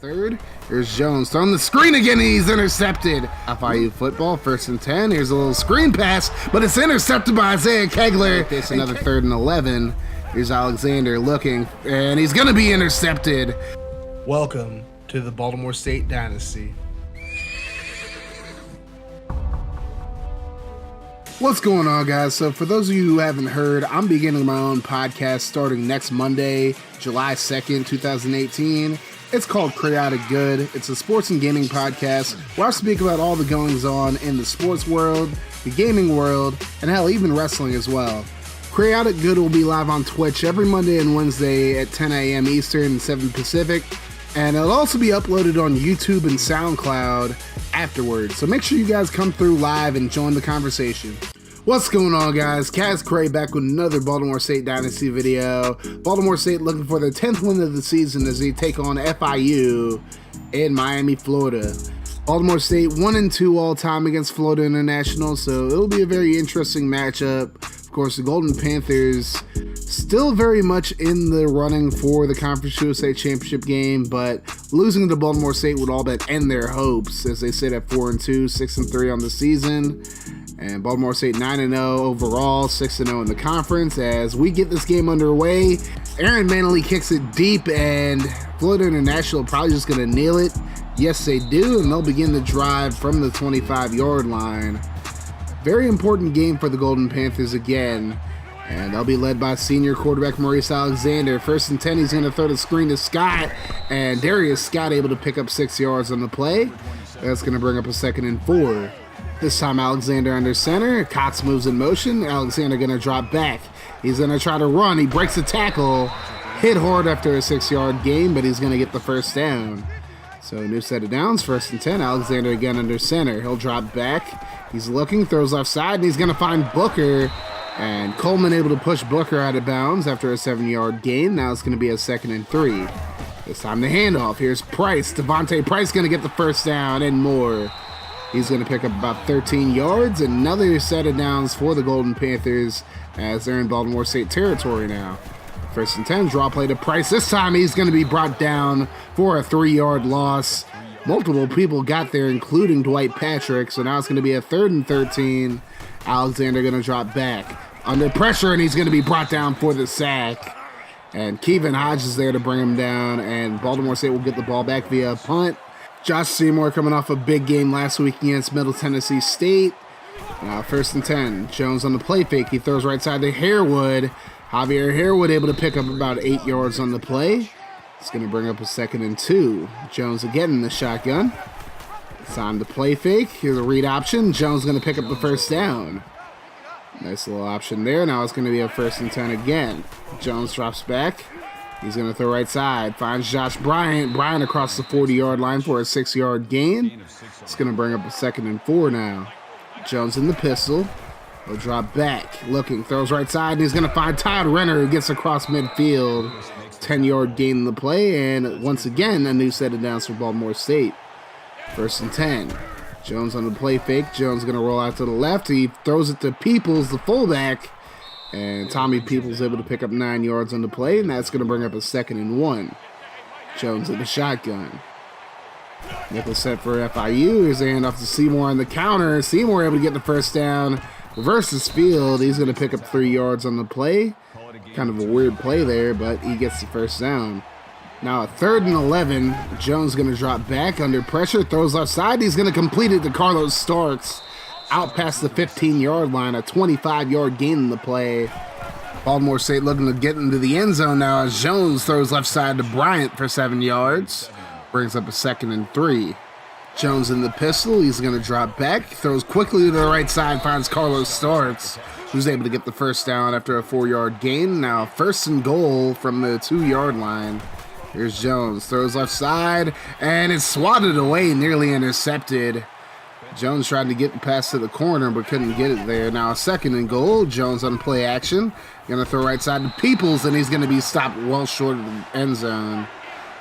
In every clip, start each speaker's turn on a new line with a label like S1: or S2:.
S1: third. Here's Jones throwing the screen again, and he's intercepted. FIU football, 1st and 10. Here's a little screen pass, but it's intercepted by Isaiah Kegler. It's another 3rd and 11. Here's Alexander looking, and he's going to be intercepted.
S2: Welcome to the Baltimore State Dynasty.
S1: What's going on, guys? So for those of you who haven't heard, I'm beginning my own podcast starting next Monday, July 2nd, 2018. It's called Crayotic Good. It's a sports and gaming podcast where I speak about all the goings-on in the sports world, the gaming world, and hell, even wrestling as well. Crayotic Good will be live on Twitch every Monday and Wednesday at 10 a.m. Eastern and 7 Pacific. And it'll also be uploaded on YouTube and SoundCloud afterwards. So make sure you guys come through live and join the conversation. What's going on, guys? Kaz Cray back with another Baltimore State Dynasty video. Baltimore State looking for their 10th win of the season as they take on FIU in Miami, Florida. Baltimore State 1-2 all time against Florida International, so it'll be a very interesting matchup. Of course, the Golden Panthers still very much in the running for the Conference USA Championship game, but losing to Baltimore State would all but end their hopes as they sit at 4-2, 6-3 on the season. And Baltimore State 9-0 overall, 6-0 in the conference. As we get this game underway, Aaron Manley kicks it deep, and Florida International probably just going to nail it. Yes, they do, and they'll begin the drive from the 25-yard line. Very important game for the Golden Panthers again, and they'll be led by senior quarterback Maurice Alexander. 1st and 10, he's going to throw the screen to Scott, and Darius Scott able to pick up 6 yards on the play. That's going to bring up a 2nd and 4. This time Alexander under center. Cox moves in motion. Alexander going to drop back. He's going to try to run. He breaks the tackle. Hit hard after a 6-yard gain, but he's going to get the first down. So new set of downs, 1st and 10. Alexander again under center. He'll drop back. He's looking, throws left side, and he's going to find Booker. And Coleman able to push Booker out of bounds after a 7-yard gain. Now it's going to be a 2nd and 3. This time the handoff. Here's Price. Devontae Price going to get the first down and more. He's going to pick up about 13 yards. Another set of downs for the Golden Panthers as they're in Baltimore State territory now. 1st and 10, draw play to Price. This time he's going to be brought down for a 3-yard loss. Multiple people got there, including Dwight Patrick. So now it's going to be a 3rd and 13. Alexander going to drop back under pressure, and he's going to be brought down for the sack. And Kevin Hodge is there to bring him down, and Baltimore State will get the ball back via a punt. Josh Seymour coming off a big game last week against Middle Tennessee State. Now 1st and 10. Jones on the play fake. He throws right side to Harewood. Javier Harewood able to pick up about 8 yards on the play. It's going to bring up a 2nd and 2. Jones again in the shotgun. It's on the play fake. Here's a read option. Jones going to pick up the first down. Nice little option there. Now it's going to be a 1st and 10 again. Jones drops back. He's going to throw right side. Finds Josh Bryant. Bryant across the 40-yard line for a 6-yard gain. It's going to bring up a 2nd and 4 now. Jones in the pistol. He'll drop back. Looking. Throws right side. And he's going to find Todd Renner, who gets across midfield. 10-yard gain in the play. And once again, a new set of downs for Baltimore State. 1st and 10. Jones on the play fake. Jones going to roll out to the left. He throws it to Peoples, the fullback. And Tommy Peoples able to pick up 9 yards on the play, and that's going to bring up a 2nd and 1. Jones in the shotgun. Nickel set for FIU. Here's a handoff to Seymour on the counter. Seymour able to get the first down. Reverses field. He's going to pick up 3 yards on the play. Kind of a weird play there, but he gets the first down. Now a 3rd and 11. Jones going to drop back under pressure. Throws left side. He's going to complete it to Carlos Starks. Out past the 15-yard line, a 25-yard gain in the play. Baltimore State looking to get into the end zone now as Jones throws left side to Bryant for 7 yards. Brings up a 2nd and 3. Jones in the pistol. He's going to drop back. Throws quickly to the right side. Finds Carlos Starks, who's able to get the first down after a 4-yard gain. Now 1st and goal from the 2-yard line. Here's Jones. Throws left side. And it's swatted away, nearly intercepted. Jones tried to get the pass to the corner, but couldn't get it there. Now a 2nd and goal. Jones on play action. Going to throw right side to Peoples, and he's going to be stopped well short of the end zone.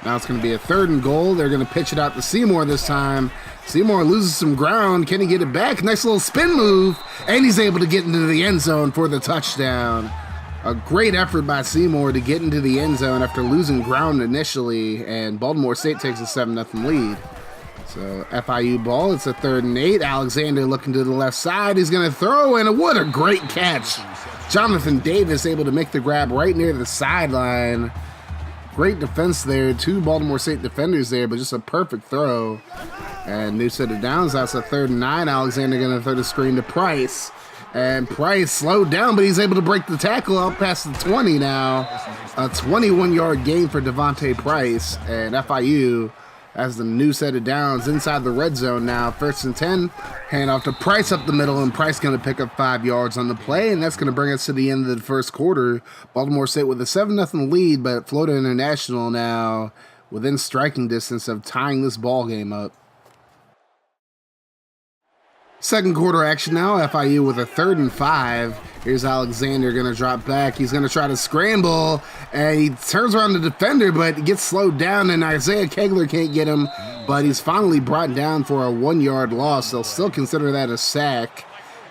S1: Now it's going to be a 3rd and goal. They're going to pitch it out to Seymour this time. Seymour loses some ground. Can he get it back? Nice little spin move, and he's able to get into the end zone for the touchdown. A great effort by Seymour to get into the end zone after losing ground initially, and Baltimore State takes a 7-0 lead. So FIU ball, it's a 3rd and 8. Alexander looking to the left side. He's going to throw, and what a great catch. Jonathan Davis able to make the grab right near the sideline. Great defense there. 2 Baltimore State defenders there, but just a perfect throw. And new set of downs. That's a 3rd and 9. Alexander going to throw the screen to Price. And Price slowed down, but he's able to break the tackle out past the 20 now. A 21-yard gain for Devontae Price. And FIU has the new set of downs inside the red zone now. 1st and 10. Hand off to Price up the middle, and Price going to pick up 5 yards on the play. And that's going to bring us to the end of the first quarter. Baltimore State with a 7-0 lead, but Florida International now within striking distance of tying this ball game up. Second quarter action now, FIU with a 3rd and 5. Here's Alexander going to drop back. He's going to try to scramble, and he turns around the defender, but gets slowed down, and Isaiah Kegler can't get him, but he's finally brought down for a 1-yard loss. They'll still consider that a sack,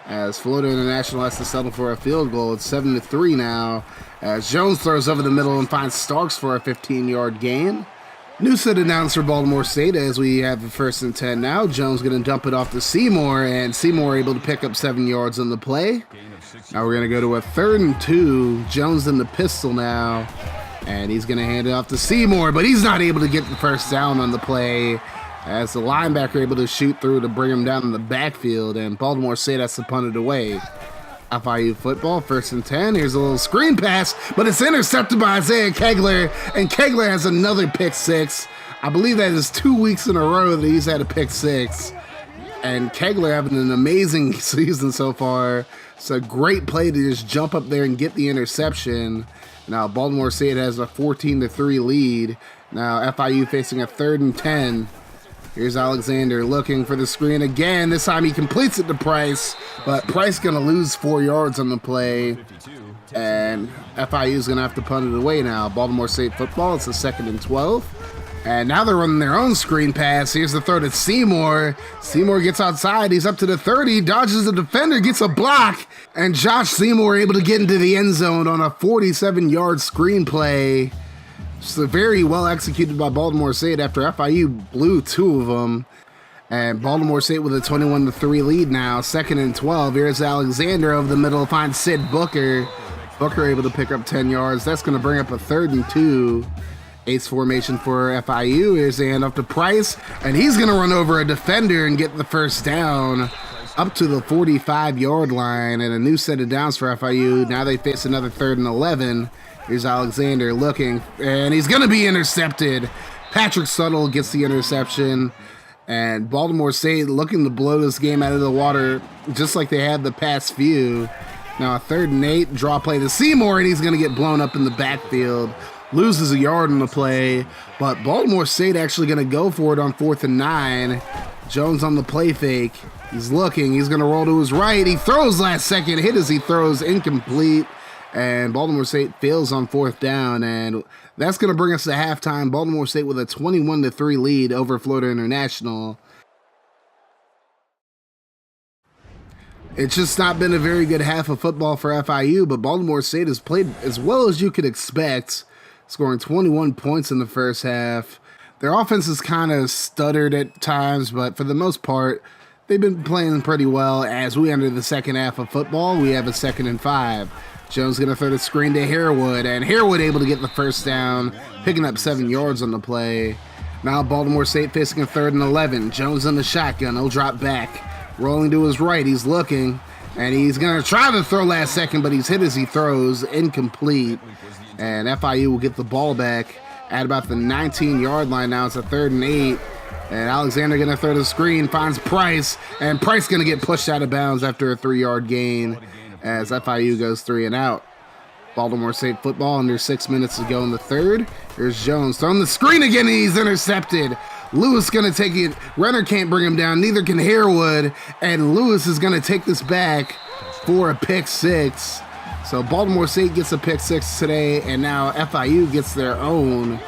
S1: as Florida International has to settle for a field goal. It's 7-3 now, as Jones throws over the middle and finds Starks for a 15-yard gain. New set announced for Baltimore State as we have the 1st and 10 now. Jones going to dump it off to Seymour, and Seymour able to pick up 7 yards on the play. Now we're going to go to a 3rd and 2. Jones in the pistol now, and he's going to hand it off to Seymour, but he's not able to get the first down on the play as the linebacker able to shoot through to bring him down in the backfield, and Baltimore State has to punt it away. FIU football, 1st and 10. Here's a little screen pass, but it's intercepted by Isaiah Kegler, and Kegler has another pick 6. I believe that is 2 weeks in a row that he's had a pick 6. And Kegler having an amazing season so far. It's a great play to just jump up there and get the interception. Now Baltimore State has a 14-3 lead. Now FIU facing a 3rd and 10. Here's Alexander looking for the screen again. This time he completes it to Price, but Price going to lose 4 yards on the play, and FIU is going to have to punt it away now. Baltimore State football, it's a 2nd and 12, and now they're running their own screen pass. Here's the throw to Seymour. Seymour gets outside. He's up to the 30, dodges the defender, gets a block, and Josh Seymour able to get into the end zone on a 47-yard screen play. So very well executed by Baltimore State after FIU blew 2 of them. And Baltimore State with a 21-3 lead now. 2nd and 12. Here's Alexander over the middle. Finds Sid Booker. Booker able to pick up 10 yards. That's going to bring up a 3rd and 2. Ace formation for FIU. Here's the handoff to Price. And he's going to run over a defender and get the first down up to the 45-yard line. And a new set of downs for FIU. Now they face another 3rd and 11. Here's Alexander looking, and he's going to be intercepted. Patrick Suttle gets the interception, and Baltimore State looking to blow this game out of the water just like they had the past few. Now a 3rd and 8, draw play to Seymour, and he's going to get blown up in the backfield. Loses a yard on the play, but Baltimore State actually going to go for it on 4th and 9. Jones on the play fake. He's looking. He's going to roll to his right. He throws last second. Hit as he throws, incomplete. And Baltimore State fails on 4th down, and that's going to bring us to halftime. Baltimore State with a 21-3 lead over Florida International. It's just not been a very good half of football for FIU, but Baltimore State has played as well as you could expect, scoring 21 points in the first half. Their offense has kind of stuttered at times, but for the most part, they've been playing pretty well. As we enter the second half of football, we have a 2nd and 5. Jones going to throw the screen to Harewood, and Harewood able to get the first down, picking up 7 yards on the play. Now Baltimore State facing a 3rd and 11. Jones in the shotgun. He'll drop back. Rolling to his right. He's looking, and he's going to try to throw last second, but he's hit as he throws. Incomplete. And FIU will get the ball back at about the 19-yard line now. It's a 3rd and 8. And Alexander going to throw the screen, finds Price, and Price going to get pushed out of bounds after a 3-yard gain, as FIU goes 3 and out. Baltimore State football under 6 minutes to go in the third. Here's Jones throwing the screen again, and he's intercepted. Lewis going to take it. Renner can't bring him down. Neither can Harewood. And Lewis is going to take this back for a pick 6. So Baltimore State gets a pick 6 today, and now FIU gets their own.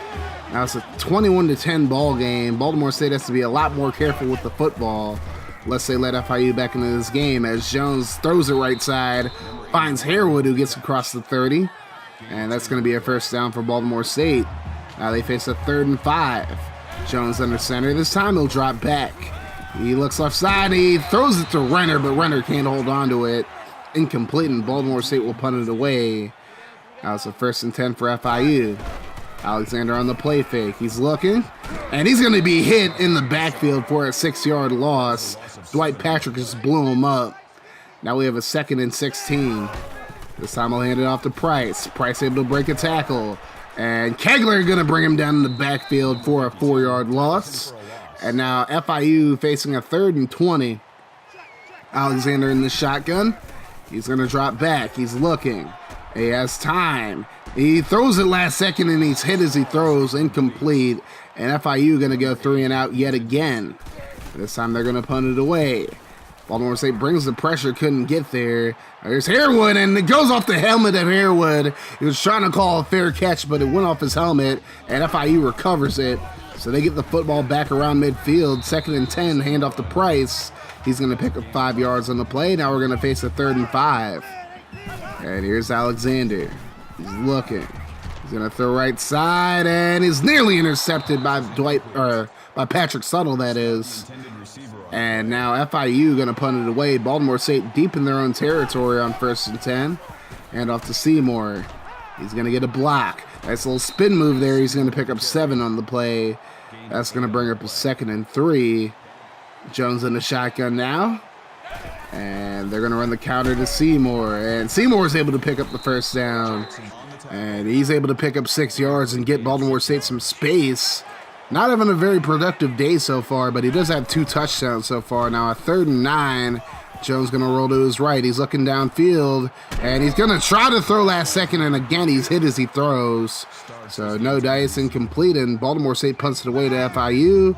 S1: Now it's a 21-10 ball game. Baltimore State has to be a lot more careful with the football. Let's say let FIU back into this game as Jones throws it right side, finds Harewood, who gets across the 30. And that's going to be a first down for Baltimore State. Now they face a 3rd and 5. Jones under center. This time he'll drop back. He looks left side. He throws it to Renner, but Renner can't hold on to it. Incomplete, and Baltimore State will punt it away. Now it's a 1st and 10 for FIU. Alexander on the play fake. He's looking, and he's going to be hit in the backfield for a 6-yard loss. Dwight Patrick just blew him up. Now we have a 2nd and 16. This time I'll hand it off to Price. Price able to break a tackle. And Kegler going to bring him down in the backfield for a 4-yard loss. And now FIU facing a 3rd and 20. Alexander in the shotgun. He's going to drop back. He's looking. He has time. He throws it last second, and he's hit as he throws. Incomplete. And FIU going to go 3 and out yet again. This time they're going to punt it away. Baltimore State brings the pressure, couldn't get there. There's Harewood, and it goes off the helmet of Harewood. He was trying to call a fair catch, but it went off his helmet, and FIU recovers it. So they get the football back around midfield. 2nd and 10, hand off to Price. He's going to pick up 5 yards on the play. Now we're going to face a 3rd and 5. And here's Alexander. He's looking. He's going to throw right side, and is nearly intercepted by by Patrick Suttle, that is. And now FIU going to punt it away. Baltimore State deep in their own territory on 1st and 10. Hand off to Seymour. He's going to get a block. Nice little spin move there. He's going to pick up 7 on the play. That's going to bring up a 2nd and 3. Jones in the shotgun now. And they're going to run the counter to Seymour. And Seymour is able to pick up the first down. And he's able to pick up 6 yards and get Baltimore State some space. Not having a very productive day so far, but he does have 2 touchdowns so far. Now a 3rd and 9. Jones going to roll to his right. He's looking downfield, and he's going to try to throw last second, and again, he's hit as he throws. So no dice, incomplete, and Baltimore State punts it away to FIU.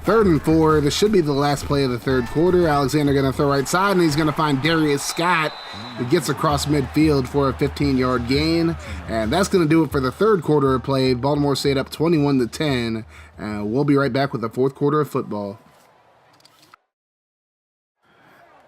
S1: 3rd and 4. This should be the last play of the 3rd quarter. Alexander going to throw right side, and he's going to find Darius Scott, who gets across midfield for a 15-yard gain. And that's going to do it for the 3rd quarter of play. Baltimore State up 21-10. We'll be right back with the 4th quarter of football.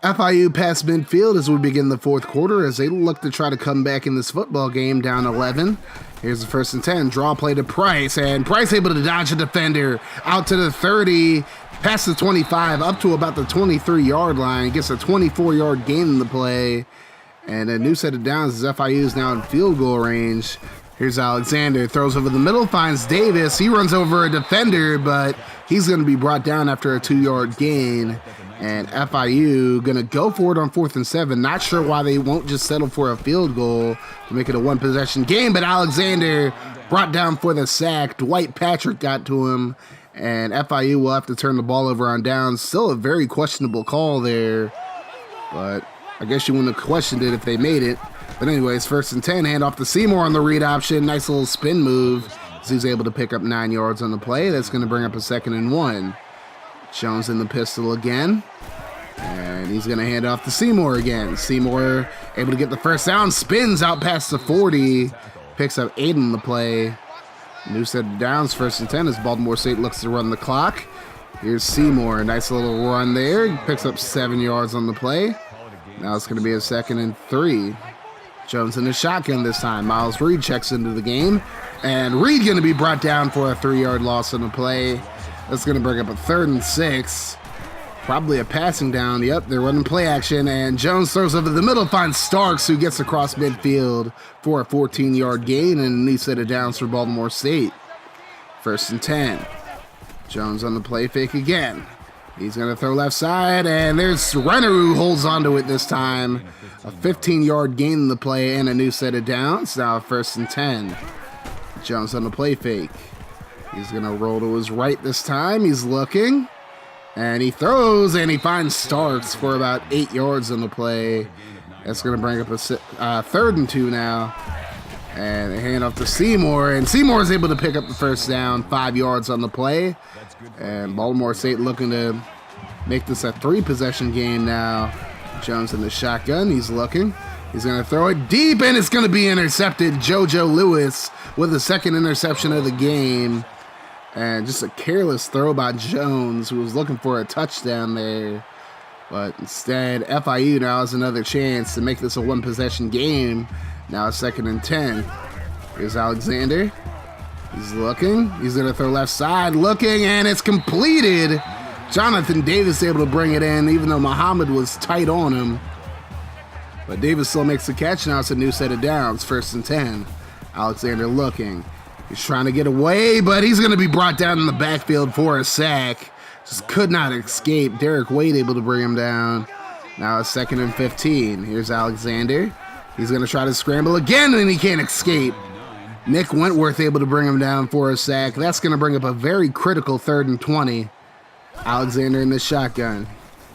S1: FIU past midfield as we begin the 4th quarter as they look to try to come back in this football game down 11. Here's the 1st and 10. Draw play to Price, and Price able to dodge a defender out to the 30, past the 25, up to about the 23-yard line. Gets a 24-yard gain in the play, and a new set of downs as FIU is now in field goal range. Here's Alexander, throws over the middle, finds Davis. He runs over a defender, but he's going to be brought down after a 2-yard gain. And FIU going to go for it on 4th and 7. Not sure why they won't just settle for a field goal to make it a 1-possession game, but Alexander brought down for the sack. Dwight Patrick got to him, and FIU will have to turn the ball over on downs. Still a very questionable call there, but I guess you wouldn't have questioned it if they made it. But anyways, 1st and 10, hand off to Seymour on the read option. Nice little spin move. So he's able to pick up 9 yards on the play. That's going to bring up a 2nd and 1. Jones in the pistol again. And he's going to hand off to Seymour again. Seymour able to get the first down. Spins out past the 40. Picks up 8 on the play. New set of downs, 1st and 10 as Baltimore State looks to run the clock. Here's Seymour. Nice little run there. He picks up 7 yards on the play. Now it's going to be a 2nd and 3. Jones in the shotgun this time. Miles Reed checks into the game. And Reed going to be brought down for a 3-yard loss on the play. That's going to bring up a 3rd and 6. Probably a passing down. Yep, they're running play action. And Jones throws over the middle, finds Starks, who gets across midfield for a 14-yard gain and a new set of downs for Baltimore State. 1st and 10. Jones on the play fake again. He's going to throw left side, and there's Renner who holds onto it this time. A 15-yard gain in the play and a new set of downs. Now 1st and 10. Jones on the play fake. He's going to roll to his right this time. He's looking, and he throws, and he finds Starks for about 8 yards on the play. That's going to bring up a 3rd and 2 now. And they hand off to Seymour, and Seymour is able to pick up the first down, 5 yards on the play. And Baltimore State looking to make this a 3-possession game now. Jones in the shotgun. He's looking. He's going to throw it deep, and it's going to be intercepted. JoJo Lewis with the 2nd interception of the game. And just a careless throw by Jones, who was looking for a touchdown there. But instead, FIU now has another chance to make this a one-possession game. Now 2nd and 10. Here's Alexander. He's looking. He's going to throw left side. Looking, and it's completed. Jonathan Davis able to bring it in, even though Muhammad was tight on him. But Davis still makes the catch. Now it's a new set of downs. 1st and 10. Alexander looking. He's trying to get away, but he's going to be brought down in the backfield for a sack. Just could not escape. Derek Wade able to bring him down. Now it's 2nd and 15. Here's Alexander. He's going to try to scramble again, and he can't escape. Nick Wentworth able to bring him down for a sack. That's going to bring up a very critical 3rd and 20. Alexander in the shotgun.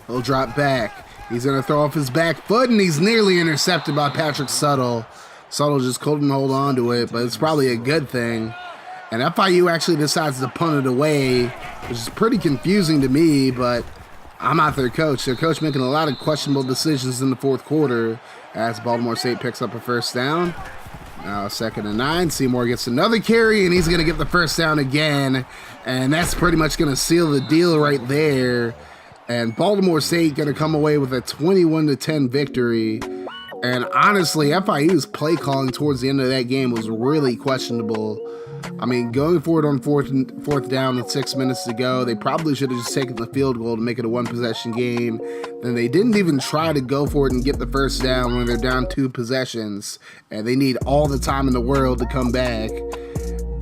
S1: He'll drop back. He's going to throw off his back foot, and he's nearly intercepted by Patrick Suttle. Suttle just couldn't hold on to it, but it's probably a good thing. And FIU actually decides to punt it away, which is pretty confusing to me, but I'm not their coach. Their coach making a lot of questionable decisions in the 4th quarter as Baltimore State picks up a 1st down. Now 2nd and 9. Seymour gets another carry, and he's going to get the 1st down again. And that's pretty much going to seal the deal right there. And Baltimore State going to come away with a 21-10 victory. And honestly, FIU's play calling towards the end of that game was really questionable. I mean, going forward on fourth down with 6 minutes to go, they probably should have just taken the field goal to make it a one-possession game. And they didn't even try to go for it and get the 1st down when they're down 2 possessions. And they need all the time in the world to come back.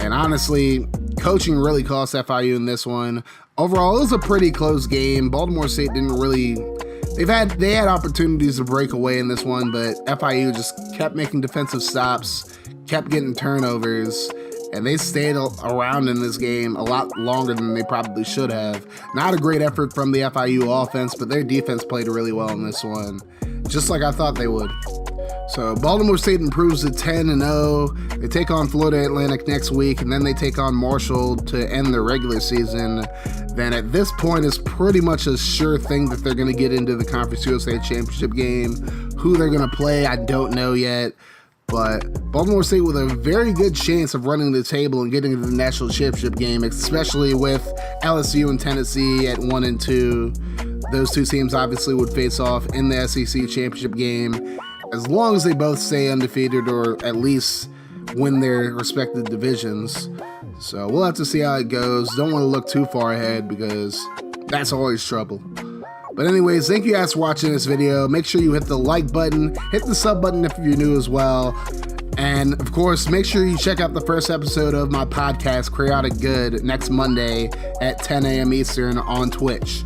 S1: And honestly, coaching really cost FIU in this one. Overall, it was a pretty close game. Baltimore State didn't really... They had opportunities to break away in this one, but FIU just kept making defensive stops, kept getting turnovers, and they stayed around in this game a lot longer than they probably should have. Not a great effort from the FIU offense, but their defense played really well in this one, just like I thought they would. So Baltimore State improves to 10-0. They take on Florida Atlantic next week, and then they take on Marshall to end the regular season. Then at this point, it's pretty much a sure thing that they're going to get into the Conference USA Championship game. Who they're going to play, I don't know yet. But Baltimore State with a very good chance of running the table and getting into the national championship game, especially with LSU and Tennessee at 1 and 2. Those two teams obviously would face off in the SEC championship game, as long as they both stay undefeated or at least win their respective divisions. So we'll have to see how it goes. Don't want to look too far ahead because that's always trouble. But anyways, thank you guys for watching this video. Make sure you hit the like button, hit the sub button if you're new as well. And of course, make sure you check out the first episode of my podcast, Crayotic Good, next Monday at 10 a.m. Eastern on Twitch.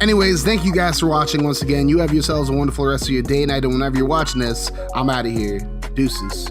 S1: Anyways, thank you guys for watching once again. You have yourselves a wonderful rest of your day, night, and whenever you're watching this, I'm out of here. Deuces.